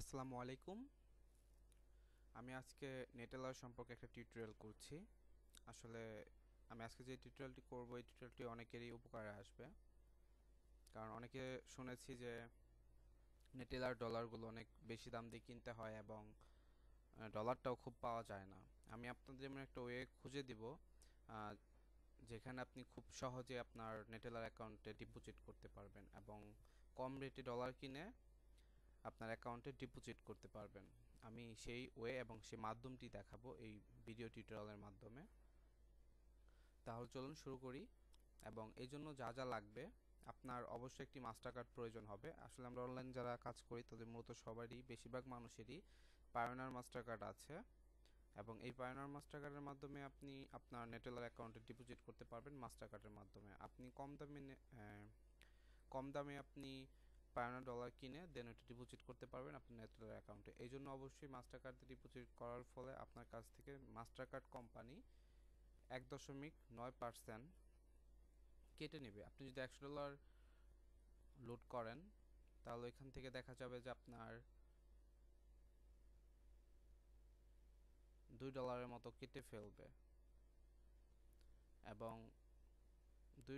আসসালামু আলাইকুম। আমি আজকে নেটেলার সম্পর্কে একটা টিউটোরিয়াল করছি। আসলে আমি আজকে যে টিউটোরিয়ালটি করব এই টিউটোরিয়ালটি অনেকেরই উপকারে আসবে। কারণ অনেকে শুনেছি যে নেটেলার ডলারগুলো অনেক বেশি দাম দিয়ে কিনতে হয় এবং ডলারটাও খুব পাওয়া যায় না। আমি আপনাদের যেমন একটা ওয়ে খুঁজে দিব আহ, যেখানে আপনি খুব সহজে আপনার নেটেলার অ্যাকাউন্টে ডিপোজিট করতে পারবেন এবং কম রেটে ডলার কিনে আপনার অ্যাকাউন্টে ডিপোজিট করতে পারবেন। আমি সেই ওয়ে এবং সেই মাধ্যমটি দেখাবো এই ভিডিও টিউটোরিয়ালের মাধ্যমে। তাহলে চলুন শুরু করি। এবং এই জন্য যা যা লাগবে, আপনার অবশ্যই একটি মাস্টার কার্ড প্রয়োজন হবে। আসলে আমরা অনলাইন যারা কাজ করি তাদের মূলত সবারই, বেশিরভাগ মানুষেরই পায়োনিয়ার মাস্টার কার্ড আছে এবং এই পায়োনিয়ার মাস্টার কার্ডের মাধ্যমে আপনি আপনার নেটেলার অ্যাকাউন্টে ডিপোজিট করতে পারবেন। মাস্টার কার্ডের মাধ্যমে আপনি কম দামে আপনি পাওনা ডলার কিনে দেন ওটা ডিপোজিট করতে পারবেন আপনার নেটের অ্যাকাউন্টে। এই জন্য অবশ্যই মাস্টার কার্ড দিয়ে ডিপোজিট করার ফলে আপনার কাছ থেকে মাস্টার কার্ড কোম্পানি 1.9% কেটে নেবে। আপনি যদি $100 লোড করেন তাহলে এখান থেকে দেখা যাবে যে আপনার $2 মতো কেটে ফেলবে। এবং $2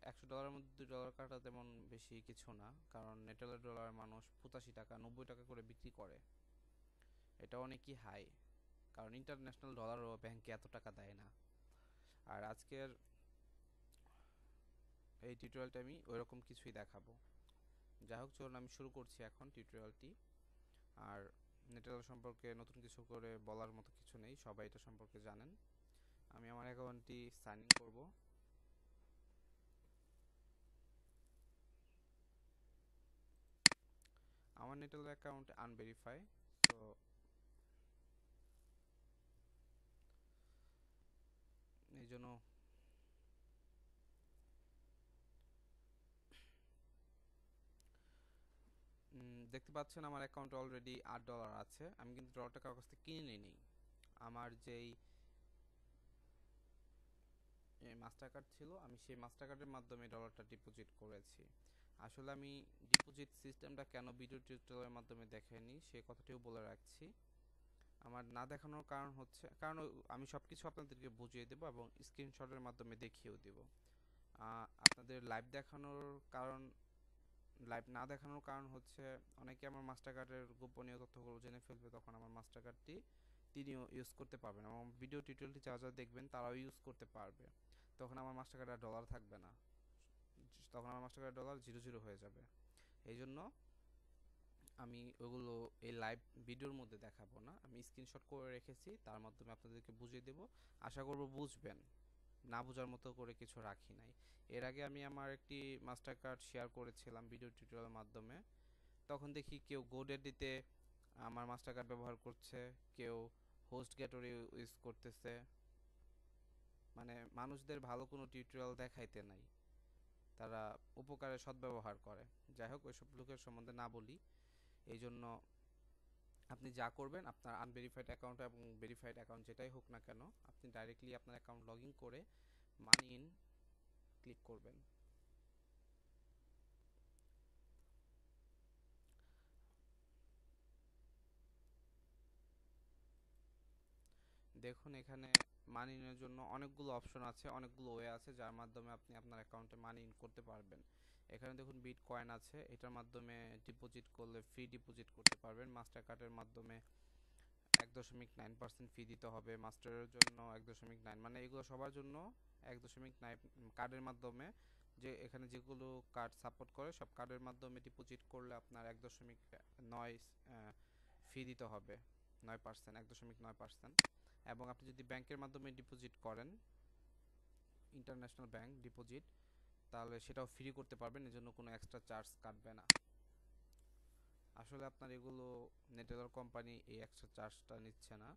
$100 মধ্যে $2 কাটা তেমন বেশি কিছু না, কারণ নেটেলার ডলার মানুষ 85 টাকা 90 টাকা করে বিক্রি করে। এটা অনেকই হাই, কারণ ইন্টারন্যাশনাল ডলারও ব্যাংকে এত টাকা দেয় না। আর আজকের এই টিউটোরিয়ালটা আমি ওইরকম কিছুই দেখাবো। যাই হোক, চলুন আমি শুরু করছি এখন টিউটোরিয়ালটি। আর নেটেলার সম্পর্কে নতুন কিছু করে বলার মতো কিছু নেই, সবাই এটা সম্পর্কে জানেন। আমি আমার অ্যাকাউন্টটি সাইন ইন করব। আমার নেটেলার অ্যাকাউন্ট আনভেরিফাই, তো এই জন্য দেখতে পাচ্ছেন আমার অ্যাকাউন্টে অলরেডি $8 আছে। আমি কিন্তু ডলারটা কারোর কাছ থেকে কিনে নিই। আমার যেই মাস্টার কার্ড ছিল, আমি সেই মাস্টার কার্ডের মাধ্যমে ডলারটা ডিপোজিট করেছি। আসলে আমি ডিপোজিট সিস্টেমটা কেন ভিডিও টিউটোরিয়ালের মাধ্যমে দেখাইনি সে কথাটিও বলে রাখছি। আমার না দেখানোর কারণ হচ্ছে, কারণ আমি সবকিছু আপনাদেরকে বুঝিয়ে দেবো এবং স্ক্রিনশটের মাধ্যমে দেখিয়েও দেব। আপনাদের লাইভ না দেখানোর কারণ হচ্ছে অনেকে আমার মাস্টার কার্ডের গোপনীয় তথ্যগুলো জেনে ফেলবে, তখন আমার মাস্টার কার্ডটি তিনিও ইউজ করতে পারবেন এবং ভিডিও টিউটোরিয়ালটি যারা যারা দেখবেন তারাও ইউজ করতে পারবে। তখন আমার মাস্টার কার্ডে আর ডলার থাকবে না, তখন আমার মাস্টার কার্ডের ডলার 0 হয়ে যাবে। এই জন্য আমি ওগুলো এই লাইভ ভিডিওর মধ্যে দেখাবো না, আমি স্ক্রিনশট করে রেখেছি, তার মাধ্যমে আপনাদেরকে বুঝিয়ে দেব। আশা করব বুঝবেন, না বোঝার মতো করে কিছু রাখি নাই। এর আগে আমি আমার একটি মাস্টার কার্ড শেয়ার করেছিলাম ভিডিও টিউটোরিয়ালের মাধ্যমে। তখন দেখি কেউ গোডেডিতে আমার মাস্টার কার্ড ব্যবহার করছে, কেউ হোস্ট গেটরে ইউজ করতেছে। মানে মানুষদের ভালো কোনো টিউটোরিয়াল দেখাইতে নাই, তারা উপকারে সদ্ব্যবহার করে। যাই হোক, ওইসব লোকের সম্বন্ধে না বলি। এই জন্য আপনি যা করবেন, আপনার আনভেরিফাইড অ্যাকাউন্ট এবং ভেরিফাইড অ্যাকাউন্ট যেটাই হোক না কেন, আপনি ডাইরেক্টলি আপনার অ্যাকাউন্ট লগ ইন করে মানি ইন ক্লিক করবেন। দেখুন এখানে মানি ইনের জন্য অনেকগুলো অপশন আছে, অনেকগুলো ওয়ে আছে যার মাধ্যমে আপনি আপনার অ্যাকাউন্টে মানি ইন করতে পারবেন। এখানে দেখুন বিট কয়েন আছে, এটার মাধ্যমে ডিপোজিট করলে ফ্রি ডিপোজিট করতে পারবেন। মাস্টার কার্ডের মাধ্যমে 1.9% ফি দিতে হবে, মাস্টারের জন্য 1.9, মানে এগুলো সবার জন্য 1.9। কার্ডের মাধ্যমে যে এখানে যেগুলো কার্ড সাপোর্ট করে সব কার্ডের মাধ্যমে ডিপোজিট করলে আপনার 1.9 ফি দিতে হবে, 9%, 1.9%। এবং আপনি যদি ব্যাংকের মাধ্যমে ডিপোজিট করেন, ইন্টারন্যাশনাল ব্যাংক ডিপোজিট, তাহলে সেটাও ফ্রি করতে পারবেন, এজন্য কোনো এক্সট্রা চার্জ কাটবে না। আসলে আপনার এগুলো নেটেলর কোম্পানি এই এক্সট্রা চার্জটা নিচ্ছে না।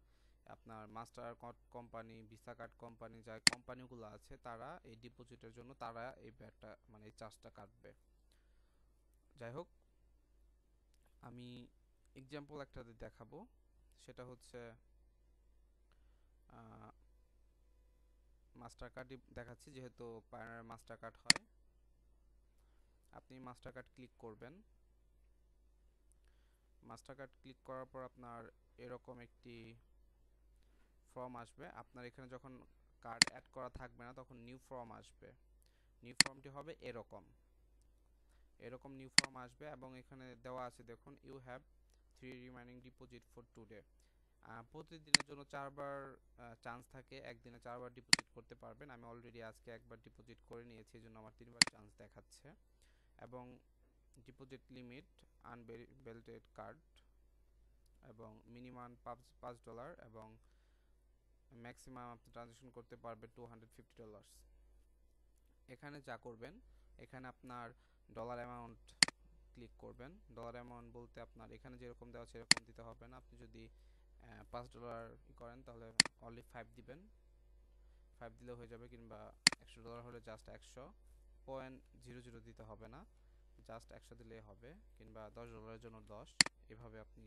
আপনার master card company, visa card company, যা কোম্পানিগুলো আছে তারা এই ডিপোজিটের জন্য তারা এই ব্যাটটা মানে এই চার্জটা কাটবে। যাই হোক, আমি এক্সাম্পল একটা দেখাবো, সেটা হচ্ছে মাস্টার কার্ড দেখাচ্ছি, যেহেতু পায়োনিয়ার মাস্টার কার্ড হয়। আপনি মাস্টার কার্ড ক্লিক করবেন। মাস্টার কার্ড ক্লিক করার পর আপনার এরকম একটি ফর্ম আসবে। আপনার এখানে যখন কার্ড অ্যাড করা থাকবে না তখন নিউ ফর্ম আসবে। নিউ ফর্মটি হবে এরকম নিউ ফর্ম আসবে এবং এখানে দেওয়া আছে দেখুন you have 3 remaining deposit for today. প্রতিদিনের জন্য 4বার চান্স থাকে, একদিনে 4বার ডিপোজিট করতে পারবেন। আমি অলরেডি আজকে একবার ডিপোজিট করে নিয়েছি, এই জন্য আমার 3বার চান্স দেখাচ্ছে। এবং ডিপোজিট লিমিট আনবেল্টেড কার্ড এবং মিনিমাম $5 এবং ম্যাক্সিমাম আপনি ট্রানজাকশন করতে পারবেন $250। এখানে যা করবেন, এখানে আপনার ডলার অ্যামাউন্ট ক্লিক করবেন। ডলার অ্যামাউন্ট বলতে আপনার এখানে যেরকম দেওয়া আছে সেরকম দিতে হবে না। আপনি যদি $5 করেন তাহলে অনলি 5 দিবেন, 5 দিলে হয়ে যাবে। কিংবা $100 হলে জাস্ট 100.00 দিতে হবে না, জাস্ট 100 দিলেই হবে। কিংবা $10 জন্য 10, এভাবে আপনি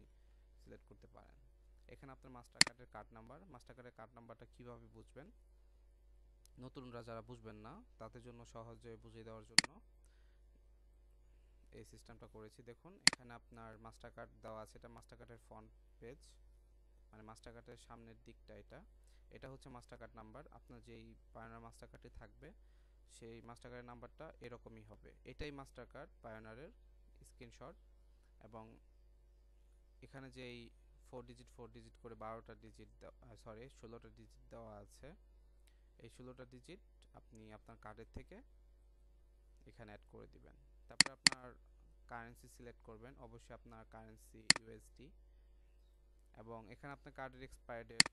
সিলেক্ট করতে পারেন। এখানে আপনার মাস্টার কার্ডের কার্ড নাম্বারটা কিভাবে বুঝবেন, নতুনরা যারা বুঝবেন না তাদের জন্য সহজে বুঝিয়ে দেওয়ার জন্য এই সিস্টেমটা করেছি। দেখুন এখানে আপনার মাস্টার কার্ড দেওয়া আছে, এটা মাস্টার কার্ডের ফ্রন্ট পেজ, মানে মাস্টার কার্ডের সামনের দিকটা। এটা হচ্ছে মাস্টার কার্ড নাম্বার। আপনার যেই পায়োনিয়ার মাস্টার কার্ডটি থাকবে সেই মাস্টার কার্ডের নাম্বারটা এরকমই হবে। এটাই মাস্টার কার্ড পায়োনিয়ারের স্ক্রিনশট। এবং এখানে যেই 4 ডিজিট করে 12টা ডিজিট 16টা ডিজিট দেওয়া আছে, এই 16টা ডিজিট আপনি আপনার কার্ডের থেকে এখানে অ্যাড করে দিবেন। তারপর আপনার কারেন্সি সিলেক্ট করবেন, অবশ্যই আপনার কারেন্সি ইউএসডি। এবং এখানে আপনার কার্ডের এক্সপায়ার ডেট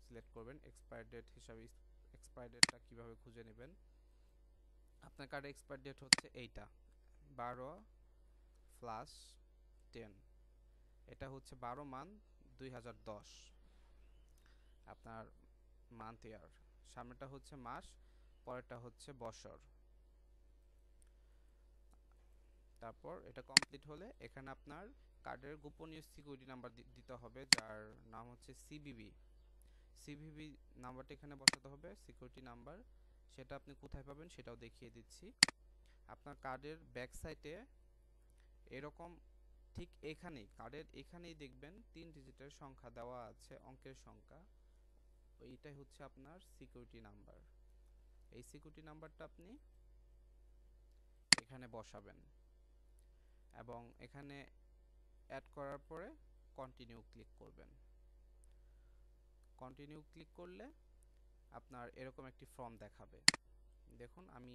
সিলেক্ট করবেন। এক্সপায়ার ডেট হিসাবে এক্সপায়ার ডেটটা কীভাবে খুঁজে নেবেন, আপনার কার্ডের এক্সপায়ার ডেট হচ্ছে এইটা 12/10, এটা হচ্ছে 12/মান/2010 আপনার মান্থ ইয়ার। সামনেটা হচ্ছে মাস, পরেরটা হচ্ছে বছর। তারপর এটা কমপ্লিট হলে এখানে আপনার কার্ডের গোপনীয় সিকিউরিটি নাম্বার দিতে হবে, যার নাম হচ্ছে সিভিভি নাম্বারটা এখানে বসাতে হবে, সিকিউরিটি নাম্বার। সেটা আপনি কোথায় পাবেন সেটাও দেখিয়ে দিচ্ছি। আপনার কার্ডের ব্যাক সাইডে এরকম ঠিক কার্ডের এখানেই দেখবেন 3 ডিজিটের সংখ্যা দেওয়া আছে, অঙ্কের সংখ্যা। এইটাই হচ্ছে আপনার সিকিউরিটি নাম্বার। এই সিকিউরিটি নাম্বারটা আপনি এখানে বসাবেন এবং এখানে অ্যাড করার পরে কন্টিনিউ ক্লিক করবেন। কন্টিনিউ ক্লিক করলে আপনার এরকম একটি ফর্ম দেখাবে। দেখুন আমি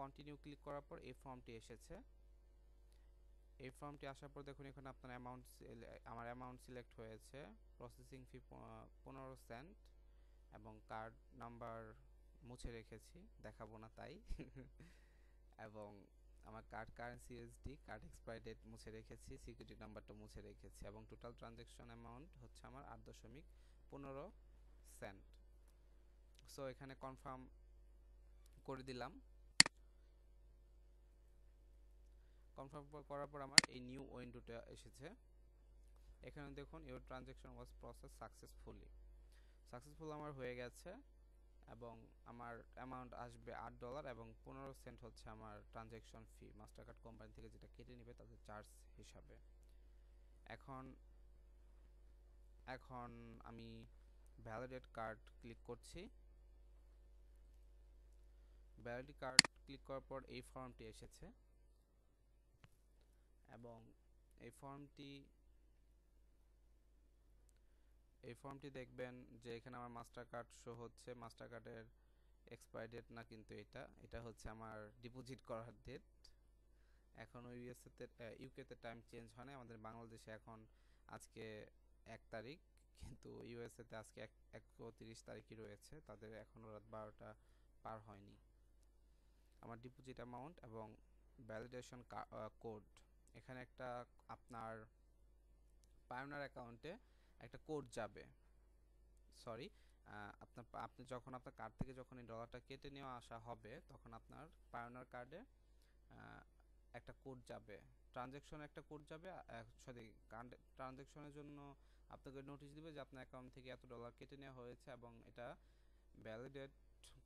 কন্টিনিউ ক্লিক করার পর এই ফর্মটি এসেছে। এই ফর্মটি আসার পর দেখুন এখানে আপনার আমার অ্যামাউন্ট সিলেক্ট হয়েছে, প্রসেসিং ফি 15 সেন্ট এবং কার্ড নাম্বার মুছে রেখেছি, দেখাবো না তাই। এবং আমার card currency USD, card expire date মুছে রেখেছি, সিকিউরিটি নাম্বারটা মুছে রেখেছি এবং টোটাল ট্রানজ্যাকশন অ্যামাউন্ট হচ্ছে আমার 8.15 সেন্ট। সো এখানে কনফার্ম করে দিলাম। কনফার্ম করার পর আমার এই নিউ উইন্ডোটা এসেছে। এখানে দেখুন your transaction was process successful আমার হয়ে গেছে এবং আমার অ্যামাউন্ট আসবে $8 এবং 15 সেন্ট হচ্ছে আমার ট্রানজ্যাকশন ফি, মাস্টার কার্ড কোম্পানি থেকে যেটা কেটে নেবে তাদের চার্জ হিসাবে। এখন আমি ভ্যালিডেট কার্ড ক্লিক করছি। ভ্যালিডিটি কার্ড ক্লিক করার পর এই ফর্মটি এসেছে এবং এই ফর্মটি দেখবেন যে এখানে আমার মাস্টার কার্ড শো হচ্ছে। মাস্টার কার্ডের এক্সপায়ার ডেট না, কিন্তু এটা হচ্ছে আমার ডিপোজিট করার ডেট। এখন ইউকেতে টাইম চেঞ্জ হয় না, আমাদের বাংলাদেশে এখন আজকে 1 তারিখ, কিন্তু ইউএসএতে আজকে 31 তারিখই রয়েছে, তাদের এখনও রাত 12টা পার হয়নি। আমার ডিপোজিট অ্যামাউন্ট এবং ভ্যালিডেশন কোড, এখানে একটা আপনার পায়োনিয়ার অ্যাকাউন্টে একটা কোড যাবে। আপনি যখন আপনার কার্ড থেকে যখন এই ডলারটা কেটে নেওয়া আসা হবে তখন আপনার পায়োনিয়ার কার্ডে একটা কোড যাবে, ট্রানজ্যাকশন একটা কোড যাবে। ট্রানজ্যাকশনের জন্য আপনাকে নোটিশ দিবে যে আপনার অ্যাকাউন্ট থেকে এত ডলার কেটে নেওয়া হয়েছে এবং এটা ভ্যালিডেট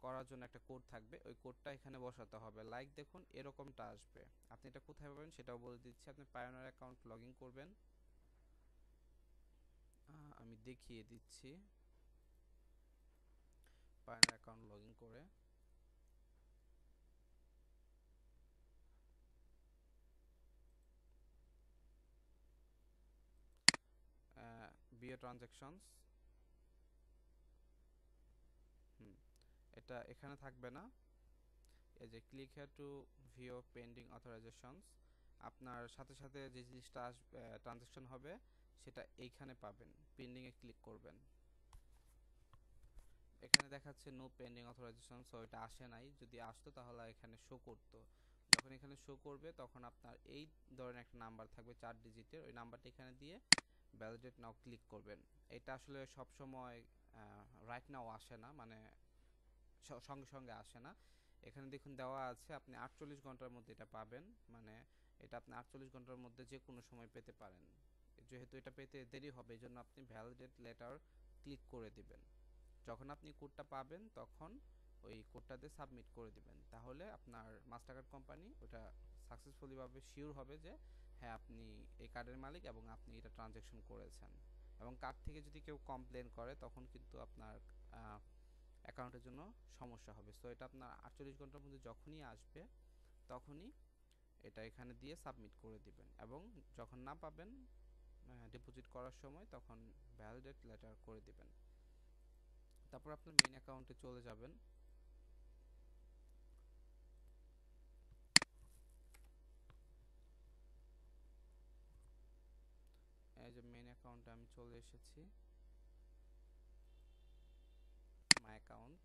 করার জন্য একটা কোড থাকবে, ওই কোডটা এখানে বসাতে হবে। দেখুন এরকমটা আসবে। আপনি এটা কোথায় পাবেন সেটাও বলে দিচ্ছি। আপনি পায়োনিয়ার অ্যাকাউন্ট লগ ইন করবেন। আমি দেখিয়ে দিচ্ছি পায়নার অ্যাকাউন্ট লগ ইন করে। বিও ট্রানজ্যাকশনস, এটা এখানে থাকবে না, এই যে click here to view pending authorisations, আপনার সাথে সাথে যে জিনিসটা আসবে ট্রানজ্যাকশন হবে সেটা এইখানে পাবেন। পেন্ডিং এ ক্লিক করবেন, এখানে দেখাচ্ছে নো পেন্ডিং অথরাইজেশন, সো এটা আসে নাই। যদি আসতো তাহলে এখানে শো করতো। যখন এখানে শো করবে তখন আপনার এই ধরনের একটা নাম্বার থাকবে 4 ডিজিটের, ওই নাম্বারটা এখানে দিয়ে ভ্যালিডেট নাও ক্লিক করবেন। এটা আসলে সব সময় রাইট নাও আসে না, মানে সঙ্গে সঙ্গে আসে না। এখানে দেখুন দেওয়া আছে আপনি 48 ঘন্টার মধ্যে এটা পাবেন, মানে এটা আপনি 48 ঘন্টার মধ্যে যে কোনো সময় পেতে পারেন। যেহেতু এটা পেতে দেরি হবে এই জন্য আপনি ভ্যালিডেট লেটার ক্লিক করে দিবেন। যখন আপনি কোডটা পাবেন তখন ওই কোডটাতে সাবমিট করে দিবেন, তাহলে আপনার মাস্টারকার্ড কোম্পানি ওটা সাকসেসফুলি ভাবে শিওর হবে যে হ্যাঁ আপনি এই কার্ডের মালিক এবং আপনি এটা ট্রানজ্যাকশন করেছেন। এবং কার্ড থেকে যদি কেউ কমপ্লেন করে তখন কিন্তু আপনার অ্যাকাউন্টের জন্য সমস্যা হবে। সো এটা আপনার 48 ঘন্টার মধ্যে যখনই আসবে তখনই এটা এখানে দিয়ে সাবমিট করে দিবেন, এবং যখন না পাবেন ডিপোজিট করার সময় তখন ভ্যালিডেট লেটার করে দিবেন। তারপর আপনার মেইন অ্যাকাউন্টে চলে যাবেন। এই যে মেইন অ্যাকাউন্টে আমি চলে এসেছি, মাই অ্যাকাউন্ট।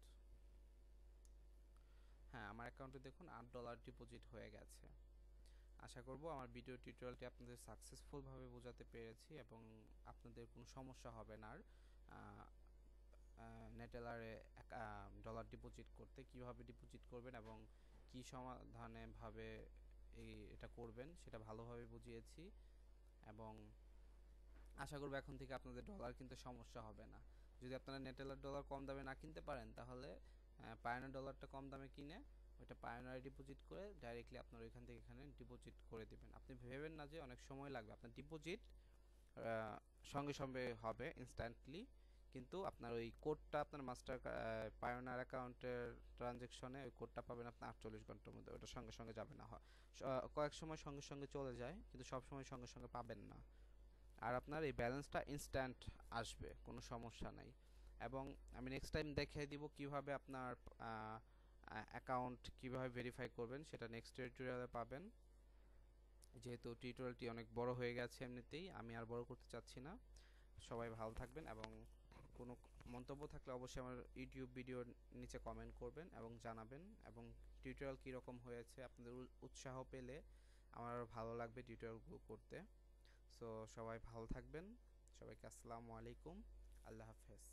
হ্যাঁ, আমার অ্যাকাউন্টে দেখুন $8 ডিপোজিট হয়ে গেছে। আশা করব আমার ভিডিও টিউটোরিয়ালটি আপনাদের সাকসেসফুল ভাবে বোঝাতে পেরেছি এবং আপনাদের কোনো সমস্যা হবে না আর নেটেলারে ডলার ডিপোজিট করতে। কিভাবে ডিপোজিট করবেন এবং কি সমাধানে ভাবে এটা করবেন সেটা ভালোভাবে বুঝিয়েছি, এবং আশা করব এখন থেকে আপনাদের ডলার কিনতে সমস্যা হবে না। যদি আপনারা নেটেলার ডলার কম দামে না কিনতে পারেন তাহলে পায়োনিয়ার ডলারটা কম দামে কিনে ওইটা পায়োনিয়ারে ডিপোজিট করে ডাইরেক্টলি আপনার ওইখান থেকে এখানে ডিপোজিট করে দিবেন। আপনি ভেবেন না যে অনেক সময় লাগবে, আপনার ডিপোজিট সঙ্গে সঙ্গে হবে ইনস্ট্যান্টলি, কিন্তু আপনার ওই কোডটা আপনার পায়োনিয়ার অ্যাকাউন্টের ট্রানজ্যাকশনে ওই কোডটা পাবেন আপনি 48 ঘন্টার মধ্যে, ওটা সঙ্গে সঙ্গে যাবে না। কয়েক সময় সঙ্গে সঙ্গে চলে যায় কিন্তু সব সময় সঙ্গে সঙ্গে পাবেন না। আর আপনার এই ব্যালেন্সটা ইনস্ট্যান্ট আসবে, কোনো সমস্যা নাই। এবং আমি নেক্সট টাইম দেখিয়ে দিব কিভাবে আপনার অ্যাকাউন্ট কিভাবে ভেরিফাই করবেন, সেটা নেক্সট টিউটোরিয়ালে পাবেন। যেহেতু টিউটোরিয়ালটি অনেক বড় হয়ে গেছে এমনিতেই, আমি আর বড় করতে চাচ্ছি না। সবাই ভালো থাকবেন, এবং কোনো মন্তব্য থাকলে অবশ্যই আমার ইউটিউব ভিডিওর নিচে কমেন্ট করবেন এবং জানাবেন, এবং টিউটোরিয়াল কীরকম হয়েছে আপনাদের উৎসাহ পেলে আমার আরও ভালো লাগবে টিউটোরিয়ালগুলো করতে। সো সবাই ভালো থাকবেন, সবাইকে আসসালামু আলাইকুম, আল্লাহ হাফেজ।